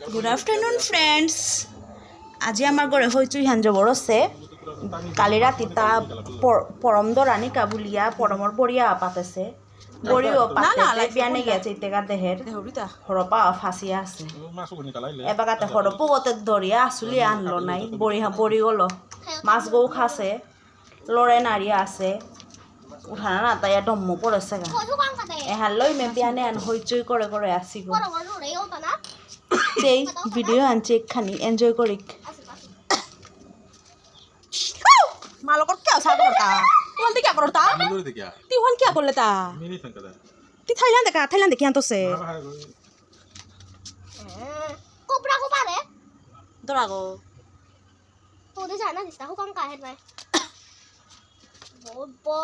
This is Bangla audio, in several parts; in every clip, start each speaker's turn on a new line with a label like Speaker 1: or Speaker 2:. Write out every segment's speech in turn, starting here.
Speaker 1: Good afternoon, friends. আজি আমার ঘরে হইচু ইহান জবর আছে কালি রাতি তা পরম দরানি কাবুলিয়া পরমর বড়িয়া পাতেছে বড়িও পাতে বিয়ানে গেছে ইতেগা দেহের হরপা ফাঁসিয়া আছে এবাগাতে হরপো গতে ধরিয়া আসুলি আনলো নাই বড়ি গলো মাছ গৌ খাসে লড়ে নাড়িয়া আছে উঠানা না তাই ডম্মু পড়েছে গা এহান লই মে বিয়ানে আন হইচই করে করে আসি গো সেই ভিডিও আনছে খানি এনজয় করিক মালকর क्या साथ करता तुम क्या करता तिवन क्या कर लेता ती थाईलैंड देखा तो से
Speaker 2: कोपरा को पारे
Speaker 1: दोरागो
Speaker 2: तो दे जाना दिसता हो कम का है भाई बो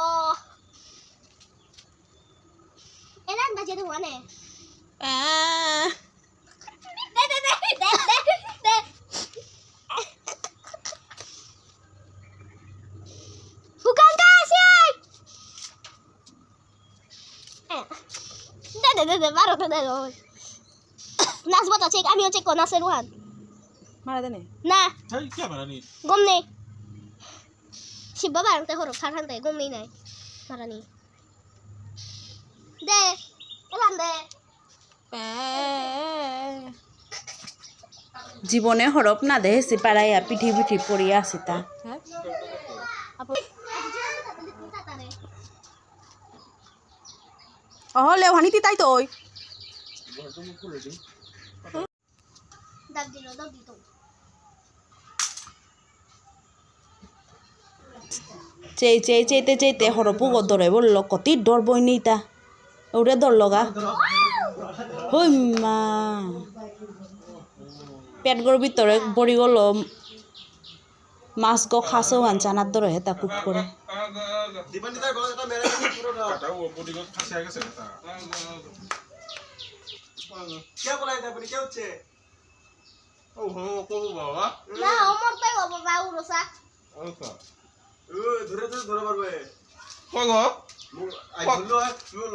Speaker 2: एला बजे तो वाने दे bukan kasih deh baru tuh deh nas buat cek kami cek kok nas seruan
Speaker 1: mana deh nih
Speaker 2: nah
Speaker 3: hey क्या मारा नी
Speaker 2: gom nih si baba yang teh huruf kan teh gom nih marah nih deh elan deh
Speaker 1: জীবনে হরপ না দেহেছি পাড়াইয়া পিঠি পিঠি পড়িয়া আসিতা হলে হানিতি তাই তোই
Speaker 2: dab dito
Speaker 1: চেইতে হরপু গদরে বলল কতি ডর বই নিতা ওরে দর লগা হই মা পেট গর ভিতরে বড়ি গেল মাছ গো খাসো আনচানার দরে হেতা কুপ করে
Speaker 2: না আমার তাই বাবা উড়োসা
Speaker 3: ধরে পারবে কই গো আই বললো তুই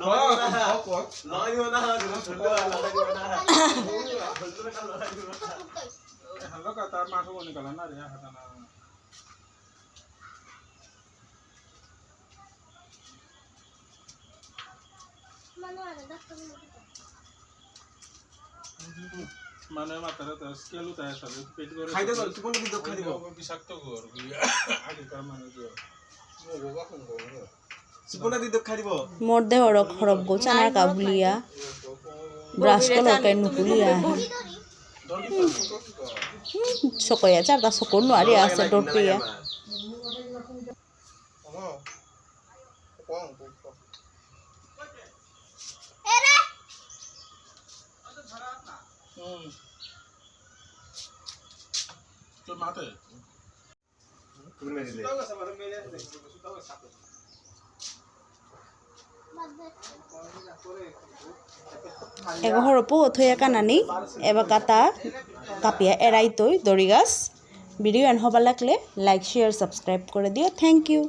Speaker 3: লড়াইও না হ্যালো কাটা মাছ বনি কালা না রে হাতা না মানে মাথাটা তো স্কেল উঠে আসে পেট করে খাইতে বল তুই কোন দিন খাই দিব বিষাক্ত গর আগে কার মানে দিও মো বাবা কোন গো সুপনা দিন খাই দিব
Speaker 1: মোর দেহ হরপ গো চানা কাবুলিয়া ব্রাশ কলর কে নুকুলিয়া সকয়া চারটা সকর নোয়ারি আছে ডরপিয়া
Speaker 3: তো মাতে
Speaker 1: এগো হরপু থইয়া কানানি এবা কাতা কাপিয়া এরাই তৈ দড়ি গাছ ভিডিও এন হবার লাগলে লাইক শেয়ার সাবস্ক্রাইব করে দিও থ্যাংক ইউ